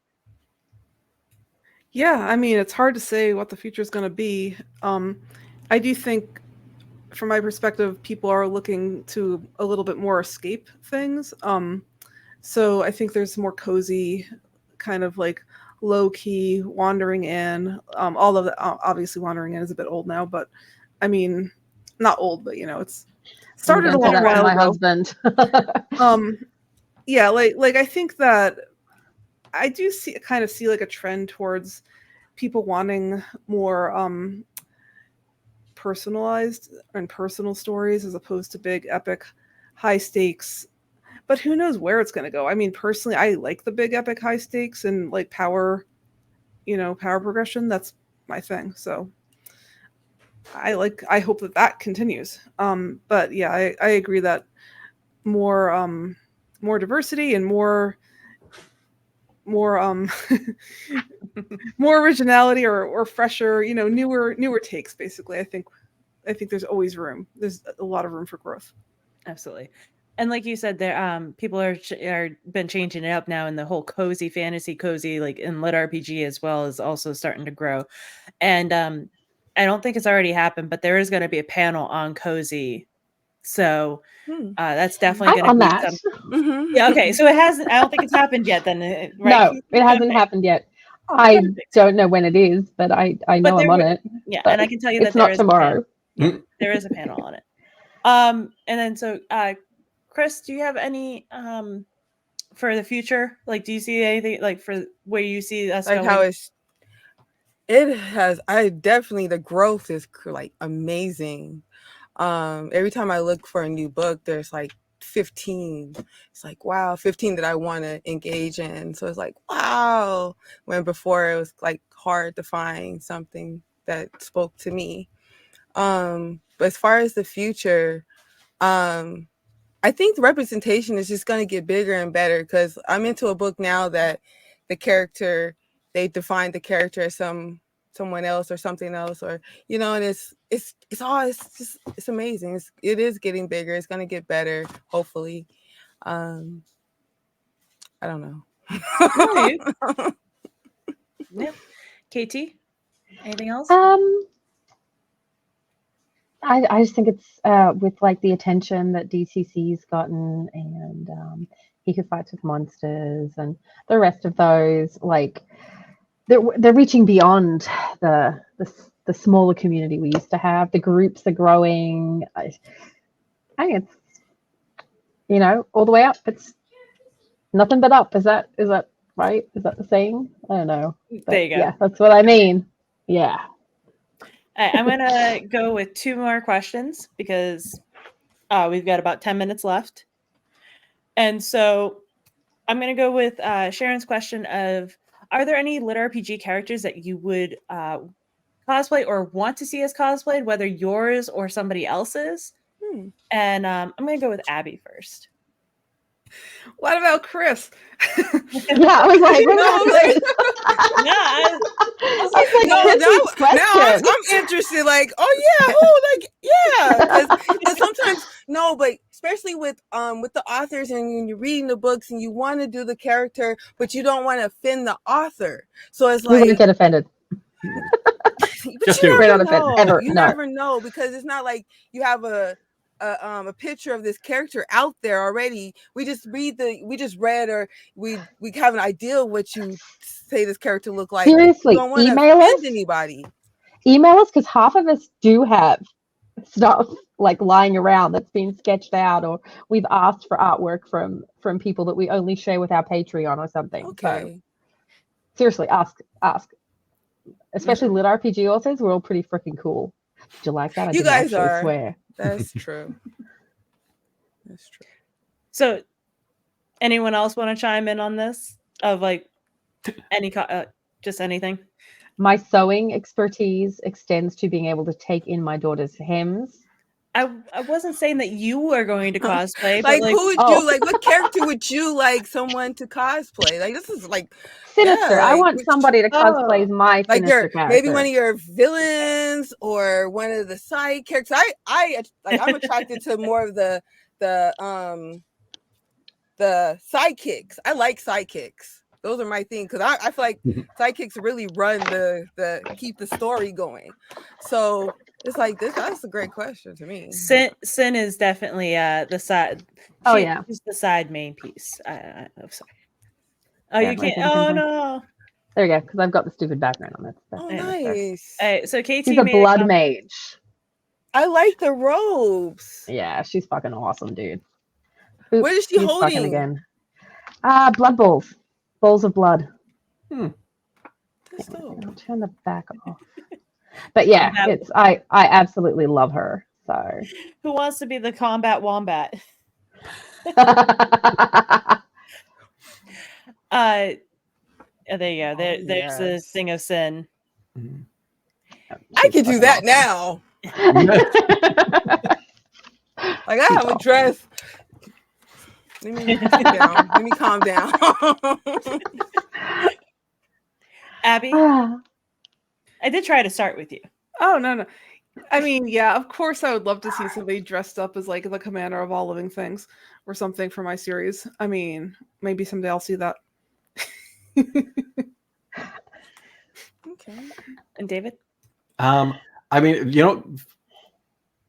Yeah, it's hard to say what the future is going to be. I do think, from my perspective, people are looking to a little bit more escape things. So I think there's more cozy, kind of low-key wandering in. All of that, obviously wandering in is a bit old now, but not old, but it's started a long while
my
ago.
husband.
Yeah, I think that I do see a trend towards people wanting more personalized and personal stories as opposed to big, epic, high stakes. But who knows where it's going to go? Personally, I like the big, epic, high stakes and power progression. That's my thing. So I hope that continues. But yeah, I agree that more diversity and more more originality or fresher, newer takes. Basically, I think there's always room. There's a lot of room for growth.
Absolutely. And like you said, there people are been changing it up now, and the whole cozy fantasy, in LitRPG as well is also starting to grow. And I don't think it's already happened, but there is going to be a panel on cozy. So that's definitely going to be something. Yeah. Okay. So it hasn't. I don't think it's happened yet. Then, right?
No, it hasn't happened yet. I don't know when it is, but I know I'm on it.
Yeah, and I can tell you that
it's not tomorrow.
Yeah, there is a panel on it. And then Chris, do you have any for the future? Do you see anything for where you see us going?
How the growth is amazing. Every time I look for a new book, there's 15. It's wow, 15 that I want to engage in. So it's wow, when before it was hard to find something that spoke to me. But as far as the future, I think the representation is just going to get bigger and better, because I'm into a book now that the character, they define the character as someone else or something else, or and it's amazing. It is getting bigger. It's going to get better, hopefully. I don't know.
Yeah. KT, anything else?
I just think it's with the attention that DCC's gotten, and He Who Fights with Monsters and the rest of those, they're reaching beyond the smaller community we used to have. The groups are growing. I think it's all the way up. It's nothing but up. Is that right? Is that the saying? I don't know. But
there you go.
Yeah, that's what I mean. Yeah.
I'm going to go with 2 more questions because we've got about 10 minutes left. And so I'm going to go with Sharon's question of, are there any LitRPG characters that you would cosplay or want to see as cosplayed, whether yours or somebody else's? And I'm going to go with Abby first.
What about Chris?
Yeah, I was like,
now I'm interested. Because sometimes but especially with the authors, and when you're reading the books and you want to do the character, but you don't want to offend the author. So it's
we wouldn't get offended.
But
Just
you
do it.
Straight
never
on a bed,
know.
ever,
You
no.
never know, because it's not like you have a picture of this character out there already. We just read, or we have an idea of what you say this character look like.
Seriously,
You don't want to
email
offend
us.
anybody.
Email us, because half of us do have stuff like lying around that's been sketched out, or we've asked for artwork from people that we only share with our Patreon or something. So
Okay.
seriously, ask. Especially lit RPG authors, we're all pretty freaking cool. Did you like that? I
You
didn't
guys
actually
are.
swear.
That's true. That's true.
So, anyone else want to chime in on this? Of like just anything?
My sewing expertise extends to being able to take in my daughter's hems.
I wasn't saying that you were going to cosplay,
Like,
but like,
who would
oh.
you like? What character would you like someone to cosplay? Like, this is like
Sinister.
yeah,
I
like,
want somebody to cosplay my
like
Sinister
your
character.
maybe one of your villains or one of the side characters. I'm attracted to more of the sidekicks. I like sidekicks. Those are my thing, because I feel like sidekicks really run the keep the story going. So it's like this. That's a great question to me.
Sin is definitely the side.
Oh, yeah.
She's the side main piece. I'm sorry. Oh,
Yeah,
you can't.
Rachel,
Oh
something.
no.
There you go, because I've got the stupid background on it.
Oh,
Yeah.
nice.
All right, so KT
She's a
made
blood mage.
I like the robes.
Yeah, she's fucking awesome, dude.
What is she
he's fucking
holding?
again. Blood balls. Balls of blood.
That's dope.
I'll turn the back off. But yeah, I absolutely love her. So
Who wants to be the combat wombat? There you go. There's the
yes.
thing of Sin.
I can do that now. Like, I have a dress. Let me calm down. Let me calm down.
Abby, I did try to start with you.
Oh no. I mean, yeah, of course I would love to see somebody dressed up as like the commander of all living things or something for my series. I mean, maybe someday I'll see that.
Okay.
And David?
I mean,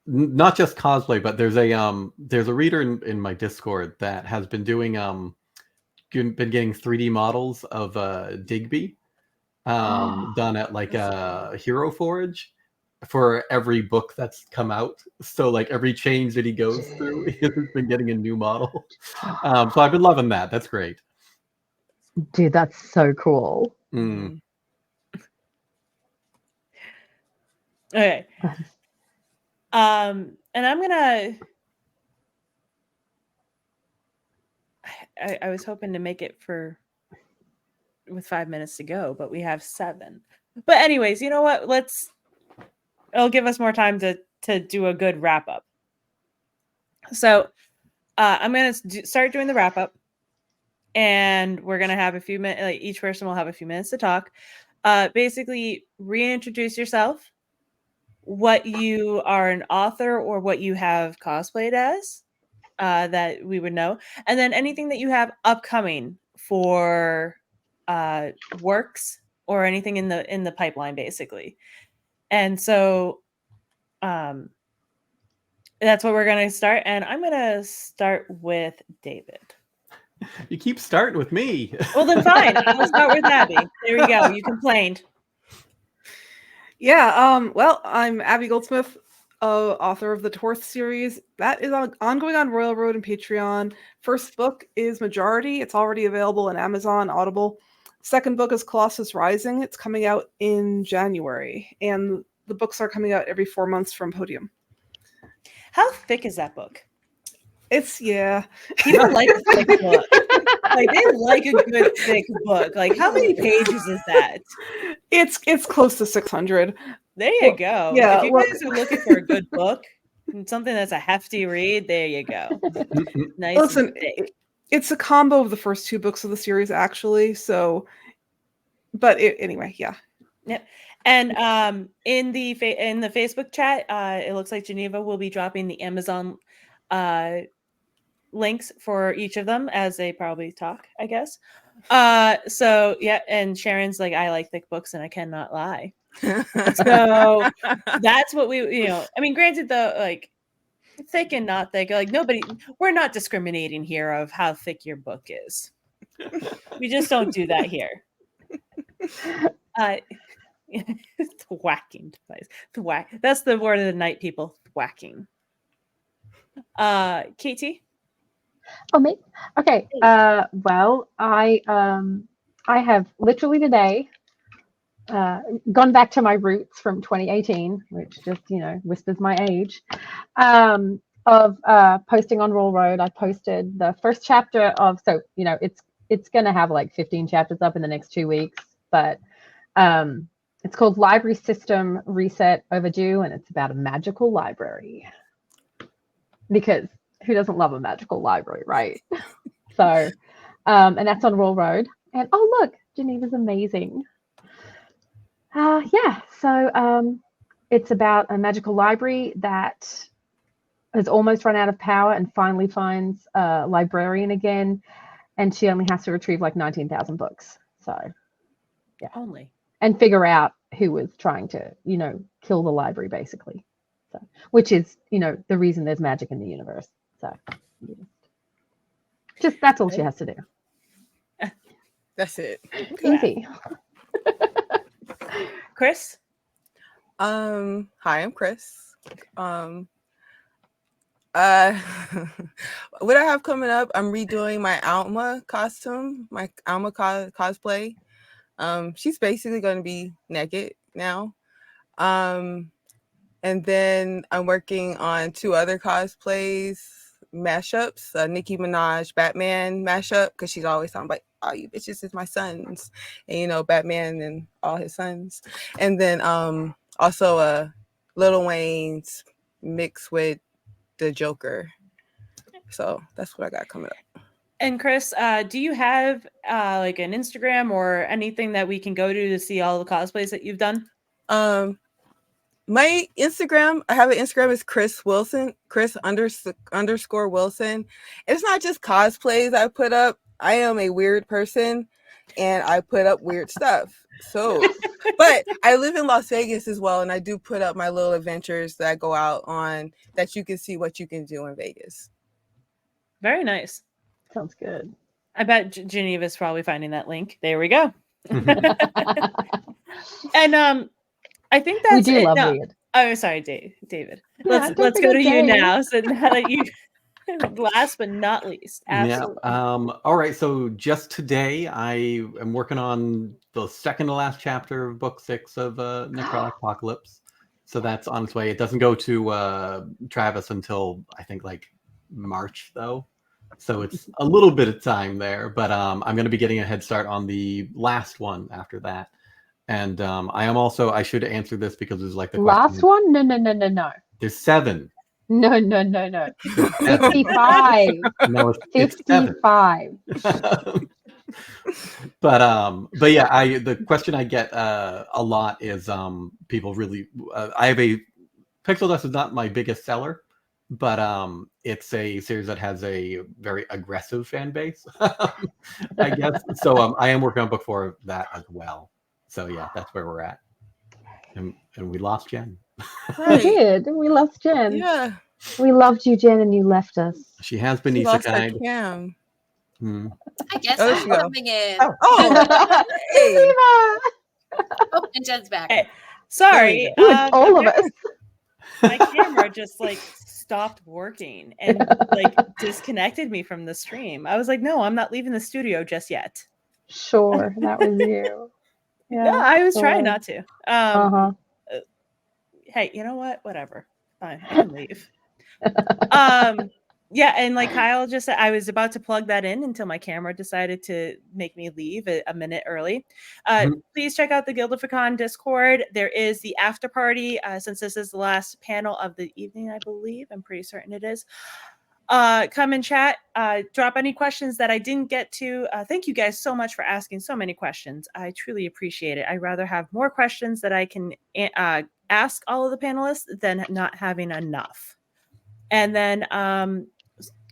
not just cosplay, but there's a reader in my Discord that has been doing been getting 3D models of Digby done at like a Hero Forge for every book that's come out. So like every change that he goes through, he's been getting a new model. So I've been loving that. That's great.
Dude, that's so cool.
Okay. And I'm gonna. I was hoping to make it with 5 minutes to go, but we have 7. But anyways, you know what? It'll give us more time to do a good wrap up. So I'm gonna start doing the wrap up, and we're gonna have a few minutes. Like each person will have a few minutes to talk. Basically, reintroduce yourself, what you are an author or what you have cosplayed as, that we would know, and then anything that you have upcoming for works or anything in the pipeline, basically. And so that's what we're going to start, and I'm going to start with David.
You keep starting with me.
Well, then fine. I'll start with Abby. There you go. You complained.
Yeah, well, I'm Abby Goldsmith, author of the Torth series. That is ongoing on Royal Road and Patreon. First book is Majority. It's already available in Amazon, Audible. Second book is Colossus Rising. It's coming out in January. And the books are coming out every 4 months from Podium.
How thick is that book?
Yeah.
People like a thick book. Like, they like a good thick book. Like, how many pages is that?
It's close to 600.
There you go.
Yeah,
If you guys are looking for a good book, something that's a hefty read, there you go. Nice.
Listen,
and thick.
it's a combo of the first 2 books of the series, actually. So, but anyway, yeah.
Yep. And in the Facebook chat, it looks like Geneva will be dropping the Amazon links for each of them as they probably talk, I guess. So yeah, and Sharon's like, I like thick books and I cannot lie. So that's what we, I mean, granted though, like thick and not thick, like we're not discriminating here of how thick your book is. We just don't do that here. Thwacking device. Thwack. That's the word of the night, people. Thwacking. Katie?
Oh, me? Okay. Well, I have literally today gone back to my roots from 2018, which just whispers my age. Of posting on Roll Road. I posted the first chapter of it's gonna have like 15 chapters up in the next 2 weeks, but it's called Library System Reset Overdue, and it's about a magical library. Because who doesn't love a magical library, right? So, and that's on Roll Road. And oh look, Geneva's amazing. So it's about a magical library that has almost run out of power and finally finds a librarian again, and she only has to retrieve like 19,000 books. So, yeah.
Only.
And figure out who was trying to, kill the library, basically. So, which is, the reason there's magic in the universe. So, just that's all she has to do.
That's it.
Easy.
Chris?
Hi, I'm Chris. What I have coming up, I'm redoing my Alma costume, my Alma cosplay. She's basically going to be naked now. And then I'm working on 2 other cosplays, mashups, Nicki Minaj Batman mashup, because she's always talking about, oh, you bitches is my sons, and Batman and all his sons. And then also Lil Wayne's mixed with the Joker. So that's what I got coming up.
And Chris, do you have like an Instagram or anything that we can go to see all the cosplays that you've done?
My Instagram, I have an Instagram, is Chris Wilson, Chris__ Wilson. It's not just cosplays I put up. I am a weird person and I put up weird stuff. So, but I live in Las Vegas as well, and I do put up my little adventures that I go out on that you can see what you can do in Vegas.
Very nice.
Sounds good.
I bet Geneva's probably finding that link. There we go. And I think that's
we do
it.
love
No,
weird.
oh, sorry, David.
Yeah,
Let's go to you
Dave.
now. So now that you, last but not least, absolutely.
Yeah. All right. So just today, I am working on the second to last chapter of book 6 of Necrotic Apocalypse. So that's on its way. It doesn't go to Travis until I think like March, though. So it's a little bit of time there. But I'm going to be getting a head start on the last one after that. And I am also, I should answer this because there's like the
last one? No.
There's 7.
No. 55.
No, it's
55.
7. But yeah, the question I get a lot is people really. I have a Pixel Dust is not my biggest seller, but it's a series that has a very aggressive fan base, I guess. So I am working on book 4 of that as well. So yeah, that's where we're at. And we lost Jen.
We did. We lost Jen.
Yeah.
We loved you, Jen, and you left us.
She has been
She lost her
isekai.
cam.
I guess
Oh, there
I'm
she go.
coming in.
Oh, hey.
Oh, and Jen's back.
Hey, sorry,
It was all of us.
my camera just like stopped working and like disconnected me from the stream. I was like, no, I'm not leaving the studio just yet.
Sure, that was you. Yeah,
No, I was trying
sure.
not to. Hey, you know what? Whatever. Fine, I can leave. Yeah, and like Kyle just said, I was about to plug that in until my camera decided to make me leave a minute early. Please check out the Guildificon Discord. There is the after party. Since this is the last panel of the evening, I believe. I'm pretty certain it is. Come and chat. Drop any questions that I didn't get to. Thank you guys so much for asking so many questions. I truly appreciate it. I'd rather have more questions that I can ask all of the panelists than not having enough. And then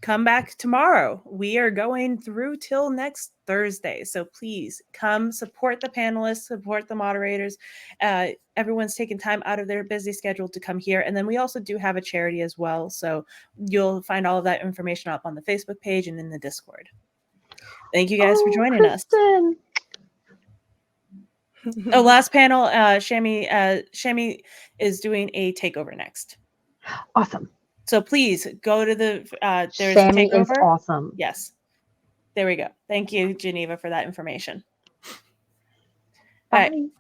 come back tomorrow. We are going through till next Thursday. So please come support the panelists, support the moderators. Everyone's taking time out of their busy schedule to come here. And then we also do have a charity as well. So you'll find all of that information up on the Facebook page and in the Discord. Thank you guys for joining us.
Kristen.
Oh, last panel, Shami is doing a takeover next.
Awesome.
So please go to the there's
Sammy is
takeover.
awesome.
Yes. There we go. Thank you, Geneva, for that information. All right.
Bye.